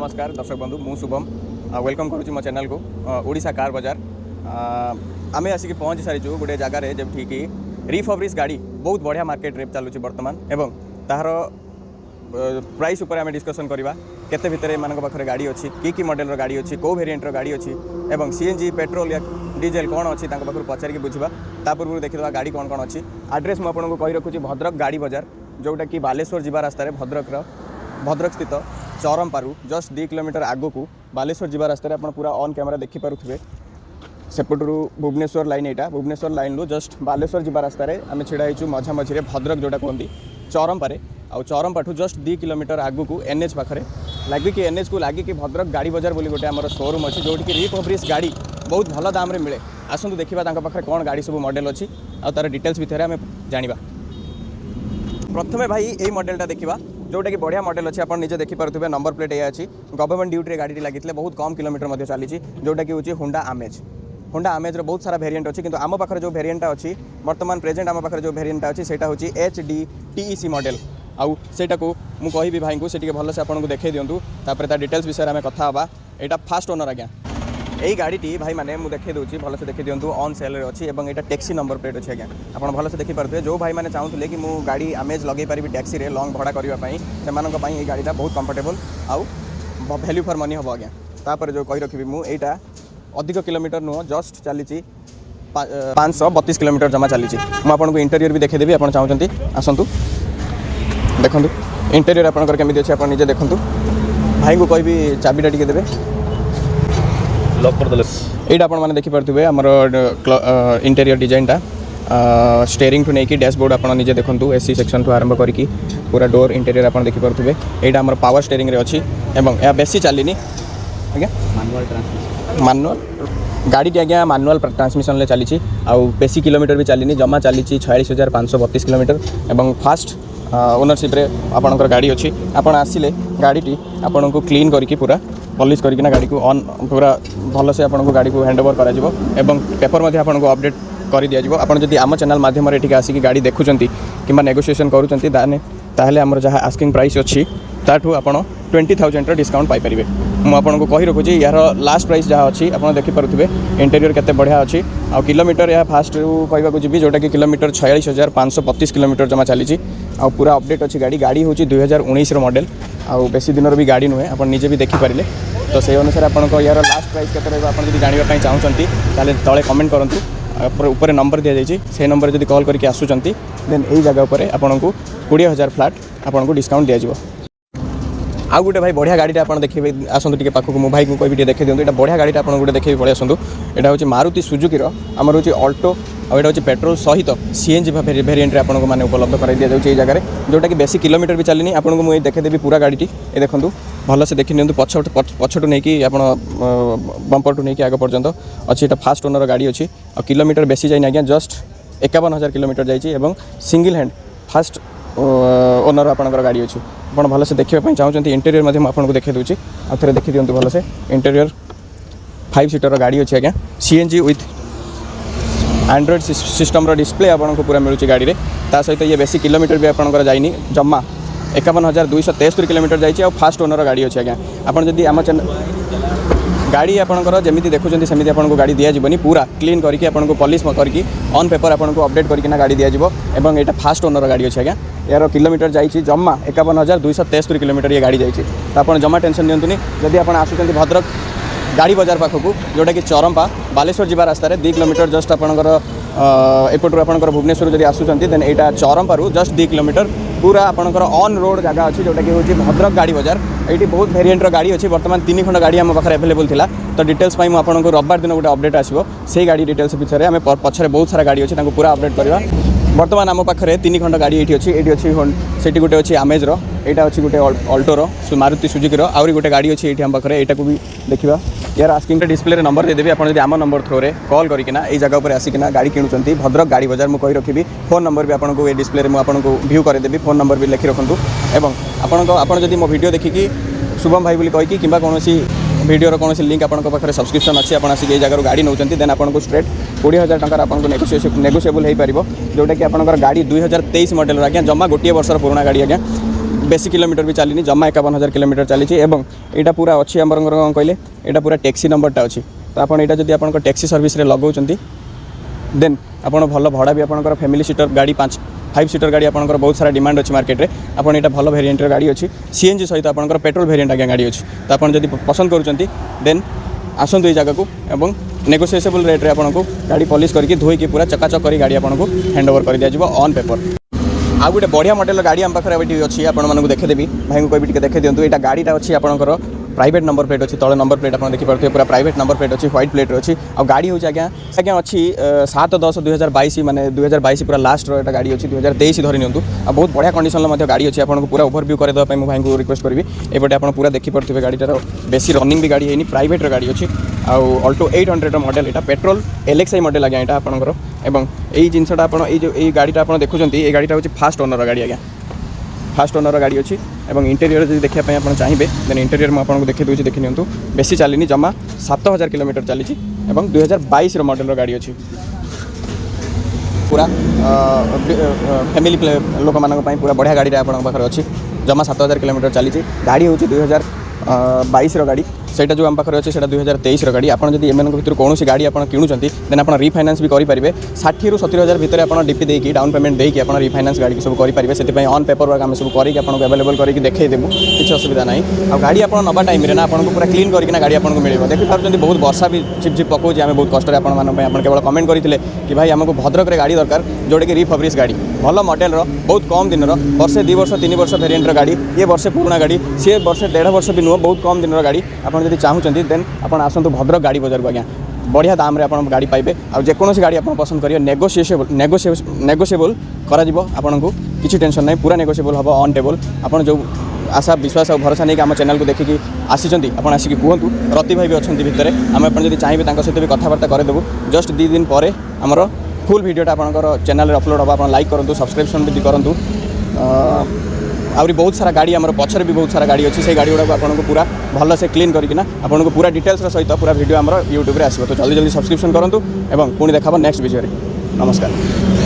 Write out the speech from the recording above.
नमस्कार दर्शक बंधु मु शुभम वेलकम करुँच मो चैनल को ओडिशा कार बाजार आम आसिक पहुँची सारीचु गोटे जगार जब ठीक रिफब्रिश गाड़ी बहुत बढ़िया मार्केट रे चलुची बर्तमान एवं तार प्राइस उपर आम डिस्कसन करवा केते भितर मान पाखे गाड़ी अच्छी कि मॉडल गाड़ी अच्छी कौ वेरिएंटर गाड़ी अच्छी एवं सीएनजी पेट्रोल या डीजेल कौन अच्छी पाखु पचारिक बुझा ता पूर्व देखा गाड़ी कौन कौन अच्छी आड्रेस मुझे कही रखुच्छी भद्रक गाड़ी बाजार जोटा कि बालेश्वर जीवा रास्तार भद्रक स्थित चौरमपारू जस्ट 2 किलोमीटर आगो को बालेश्वर जीवा रास्तार आप पूरा ऑन कैमरा देखिपे सेपटू भुवनेश्वर लाइन यहाँ भुवनेश्वर लाइन जस्ट बालेश्वर जीवा रास्तार आम छिड़ा मझा मझे भद्रक जोटा कहते चौरमपारे आउ चौरमपाठू जस्ट 2 किलोमीटर आगू को एनएच पाखे लगिकी एनएच को लगिकी भद्रक गाड़ी बाजार बोली गोटे आम शोरूम अच्छी जोटी कि रिफब्रिश गाड़ी बहुत भल दाम रे मिले आसतु देखा पाखे कौन गाड़ी सब मॉडल अच्छी आ तार डिटेल्स भितर आम जाना प्रथमे भाई यही मॉडलटा देखा जोटा कि बढ़िया मॉडल अच्छी आप निजे देखिपे नंबर प्लेट ये अच्छी गवर्नमेंट ड्यूटी गाड़ी लगी बहुत कम किलोमीटर चली जोटा कि हूँ होंडा आमेज बहुत सारा वेरिएंट अच्छी किंतु आम पाखे जो वेरिएंटा अच्छी बर्तमान प्रेजेंट आम पाखे जो वेरिएंटा अच्छी सेटा हूँ HD TEC मॉडल आउ सेटा को मु कहि भाई को से भलसे आपको देखा दिंतु तापर डिटेल्स विषय में कथा हाँ यहाँ फास्ट ओनर आज्ञा यही गाड़ी भाई मैंने मुझे देखा दूसरी भलसे देखी दिंतु ऑन सेल अच्छी और यहाँ टैक्सी नंबर प्लेट अच्छी आज्ञा आप भलसे देखिपे जो भाई मैंने चाहूले कि मु गाड़ी आमेज लगे पारि टैक्सी रे लॉन्ग भड़ा करने से गाड़ीटा बहुत कंफर्टेबल आउ वैल्यू फॉर मनी हम आज्ञा तापर जो कही रखी मुझा अधिक किलोमीटर नुह जस्ट चली 532 किलोमीटर जमा चली मुझे इंटेरियर भी देखेदेवी आप चाहते आसतु देखो इंटेरियर आपंकर केमी अच्छे आप निजे देखूँ भाई को कहि चाबीटा टी देवे लॉक कर देले एटा आपण माने देखि परथुबे हमर इंटीरियर डिजाइनटा स्टीयरिंग टू नेकी डैशबोर्ड आपण निजे देखंतु एसी सेक्शन टू आरंभ करिकी पूरा डोर इंटीरियर आपण देखि परथुबे एटा हमर पावर स्टीयरिंग रे अछि एवं या बेसी चालिनी आज्ञा मैनुअल गाड़ी आज्ञा मैनुअल ट्रांसमिशन ले चली बेसी किलोमीटर भी चलिनी जमा चली 46,532 किलोमीटर एवं फास्ट ओनरशिप रे आपणकर गाड़ी अच्छी आपड़ आसिले गाड़ी आपन को क्लीन करके पूरा पॉलिश करके गाड़ी को ऑन पूरा भल से आपको गाड़ी को हैंड ओवर करा एवं पेपर मध्य आपको अपडेट कर दिया जाए आपड़ जब आम चैनल माध्यम एठी आसिक गाड़ी देखुंत कि नेगोशिएशन करुँच ताहले आमर जहाँ आस्किंग प्राइस अच्छी ताठू आप 20,000 डिस्काउंट पाइपर मुझे कही रखुच्छी यार लास्ट प्राइस जहाँ अच्छी आप देखिपे इंटेरियर केते बढ़िया अच्छी आ किलोमीटर या फास्ट कहूँ जी जोटा कि किलोमीटर 46,532 किलोमीटर जमा चली आ पूरा अपडेट अच्छी गाड़ी हूँ 2019 मॉडल आउ बेसी दिन भी गाड़ी नुहे आप निजे भी देखिपारे तो से अनुसार आप यार लास्ट प्राइस के आप जानवाई चाहते ताले तले कमेंट करूँ ऊपर नंबर दि जाइए से नंबर जब कॉल करके आसुँच देन यही जगह पर आपको 20,000 फ्लैट आपको डिस्काउंट दिज्व आउ गोटे भाई बढ़िया गाड़ी आप देखिए आसतु टे पाखक मो भाई को कह देखे दिखाँ यहाँ बढ़िया गाड़ी आप गोटे देखिए पड़े आसतु यहाँ हूँ मारुति सुजुकी आमर हूँ अल्टो और यहाँ हूँ पेट्रोल सहित सीएनजी वेरिएंट रे आपको मैंने उपलब्ध कर दि जाए जगह जोटा कि बेसी किलोमीटर भी चलनी आपको मुझे देखेदेवी पूरा गाड़ी ये देखूँ भलसे देखी नि पछटू नहीं आप बंपर टू नहीं आग पर्यंत अच्छी यहाँ फास्ट ओनर गाड़ी अच्छी और किलोमीटर बेसी जाए आज्ञा जस्ट 51,000 किलोमीटर जाइए सिंगल हैंड फास्ट ओनर आपंकर गाड़ी अच्छी आप भलसे देखा चाहते इंटेरियर आपको देखा दूसरी आउ थे देखी दिखाँ भलसे इंटेरियर 5 सीटर गाड़ी अच्छी आज्ञा CNG with Android system display आपको पूरा मिलूँ गाड़ी में ता सहित ये बेसी किलोमीटर भी आपंकर जाइनी जमा 51,273 किलोमीटर जाइए और फास्ट ओनर गाड़ी अच्छी आज्ञा आप जब आम गाड़ी आपंकर जमी देखुं सेमती आपको गाड़ी दिज्वनी पूरा क्लीन करके आपको पॉलिश करके ऑन पेपर आपको अपडेट करके गाड़ी दिज्व और यहाँ फास्ट ओनर गाड़ी अच्छी आज्ञा यार किलोमीटर जाइए जमा 51,273 किलोमीटर ये गाड़ी जाइए तो आप जमा टेंशन नियंतुनी जदि आप आसुँच भद्रक गाड़ी बाजार पाखक जोटा कि चौरमपा बालेश्वर जीवा रास्तार 2 किलोमीटर जस्ट आपंकर एपटू आपंकर भुवनेश्वर जब आसुँच देन यहाँ चौरमपारू जस्ट 2 किलोमीटर पूरा आपंकर ऑन रोड जगह अच्छी जोटा कि हूँ भद्रक गाड़ी बाजार ये बहुत वेरिएंटर गाड़ी अच्छी बर्तमान 3 खंड गाड़ी आम पाखे अवेलेबल था तो डिटेल्स मुझे रविवार दिन गोटे अपडेट आसो से गाड़ी डिटेल्स विषय में पछरे बहुत सारा गाड़ी अच्छी पूरा अपडेट करवा बर्तमान आम पाखे 3 खंड गाड़ी ये अच्छी से गोटे अच्छी आमेजर यहाँ अच्छी गोटे अल्टोर मारुति सुजुकी आउरी गोटे गाड़ी अच्छी ये आम पाखे यहाँ भी देखा यार आस्किंग डिस्प्ले नंबर देदेवी आप आम नंबर थ्रो रे कॉल करना ये जगह पर आसिकना गाड़ी किणुंट भद्रक गाड़ी बाजार मुझे रखी फोन नंबर भी आपको ये डिस्प्ले में आपको व्यू करदेवी फोन नंबर भी लिखि रखुँ और आपड़ जब मो वीडियो देखिकी शुभम भाई बोली कहीकि कि कौन वीडियो कौन लिंक आपको पाखे सब्सक्रिप्शन अच्छी आप आसिक ये जगह गाड़ी नौकरी देन आपको स्ट्रेट 20,000 टकर आपको नेगोशिएबल हो पार जोटा कि आपंकर गाड़ी 2023 मॉडल आज्ञा जमा गोटे वर्षर पुराना गाड़ी आज्ञा बेसी किलोमीटर भी चली जमा 51,000 किलोमीटर चली एवं यहाँ पूरा अच्छी आम कौन कहले यहाँ पूरा टैक्सी नंबरटा अच्छी तो आपड़ यहाँ जब आप टैक्सी सर्विस लगाऊँ देन आपड़ भल भड़ा भी आप फैमिली सीटर गाड़ी 5 सीटर गाड़ी आपंकर बहुत सारा डिमांड अच्छी मार्केट में आपड़ यहाँ भल वेरिएंट गाड़ी अच्छी सीएनजी सहित आपंकर पेट्रोल वेरिएंट आज्ञा गाड़ी अच्छी तो आप पसंद करुँच देन आसतु ये जगह को एवं नेगोशिएबल रेट रे आपको गाड़ी पॉलिश करके धोईकी पूरा चकाचक कर गाड़ी आपको हैंड ओवर कर दिया ऑन पेपर आ गोटे बढ़िया मॉडल गाड़ी आम पाखे अच्छी आपको देखेदेवी भाई को कहबी देखे दिंतु यहाँ गाड़ीटा अच्छी आपंकर प्राइवेट नंबर प्लेट अच्छी तले नंबर प्लेट आप देखिए पूरा प्राइवेट नंबर प्लेट अच्छी व्हाइट प्लेट अच्छी आ गाड़ी हूँ आज्ञा अच्छी 7/10/2022 माने 2022 पूरा लास्ट रो गाड़ी अच्छी 2023 धरी नियंतु आ बहुत बढ़िया कंडीशन गाड़ी अच्छी आपको पूरा ओवरव्यू करदेवाई मुझे भाई को रिक्वेस्ट करी एपटे आप पूरा देखिपे गाड़ीटार बेसी रनिंग भी गाड़ी है प्राइवेट गाड़ी अच्छी आल्टो 800 मॉडल यहाँ पेट्रोल LXI मॉडल आज्ञा यहाँ आपंकर एवं यही जिनसा आप गाड़ीटा आप देखुं ये गाड़ीटा हूँ फास्ट ओनर गाड़ी आज्ञा फास्ट ओनर गाड़ी अच्छी और इंटेरियर जब देखापी आप चाहिए देन इंटेरियर मुझे आपको देखी दूसरी देखी नियंतु बेसी चलनी जमा 7,000 किलोमीटर चली 2022 मॉडल गाड़ी अच्छी पूरा फैमिली लोक मान पूरा बढ़िया गाड़ी पाखे अच्छी जमा 7,000 किलोमीटर चली गाड़ी हूँ 2022 गाड़ी सेटा जो आम पाखे अच्छे 2023 गाड़ी आप एम भर कौन गाड़ी आप किणुंट देन आप रिफाइनान्स भी करेंगे 60,000 ରୁ 70,000 भितर आप डीपी देकी डाउन पेमेंट देकी आप रिफाइनान्स गाड़ी सब करेंगे से ऑन पेपर वर्क आम सब करके आपको अवेलेबल करके देखदेबू किसी असुविधा ना आ गाड़ी आप नवा टाइम ना आपको पूरा क्लीन करके गाड़ी आपको मिले देखिए बहुत वर्षा भी झिपझिप पकाऊँ आम बहुत कष्ट आप केवल कमेंट करते कि भाई आमको भद्रक गाड़ी दरकार जोटा कि रिफब्रिश गाड़ी भल मॉडल बहुत कम दिन वर्षे 2 वर्ष 3 वर्ष वेरिएंट गाड़ी ये वर्षे पुराना गाड़ी सी वर्षे 1.5 वर्ष भी नुह बहुत कम दिन गाड़ी आपड़ चाहूँगी देन आप आसतु भद्रक गाड़ी बजार को आज्ञा बढ़िया दाम रे आप गाड़ी पाइबे आ जेकोसी गाड़ी आप पसंद करेंगे नेगोशिएबल आपको किसी टेंशन नहीं पूरा नेगोशिएबल हम ऑन टेबल आप जो आशा विश्वास और भरोसा नहीं आम चैनल को देखिए आसी आप आसिक कहतु रति भाई भी अच्छा भितर आम जब चाहिए सहित भी कथबार्ता करदेबू जस्ट 2 दिन पर आमर फुल भिडियोटा आप चैनल अपलोड हम आप लाइक करूँ सब्सक्रिप्शन भी करूँ आउरी बहुत सारा गाड़ी आम पछरे भी बहुत सारा गाड़ी अच्छी से गाड़ी गुड़ा आपको पूरा भल से क्लीन करना आपको पूरा डिटेल्स सहित पूरा वीडियो आम यूट्यूब आसो तो जल्दी जल्दी सब्सक्रिप्शन करूँ और पुणी देखा नेक्स्ट वीडियो नमस्कार।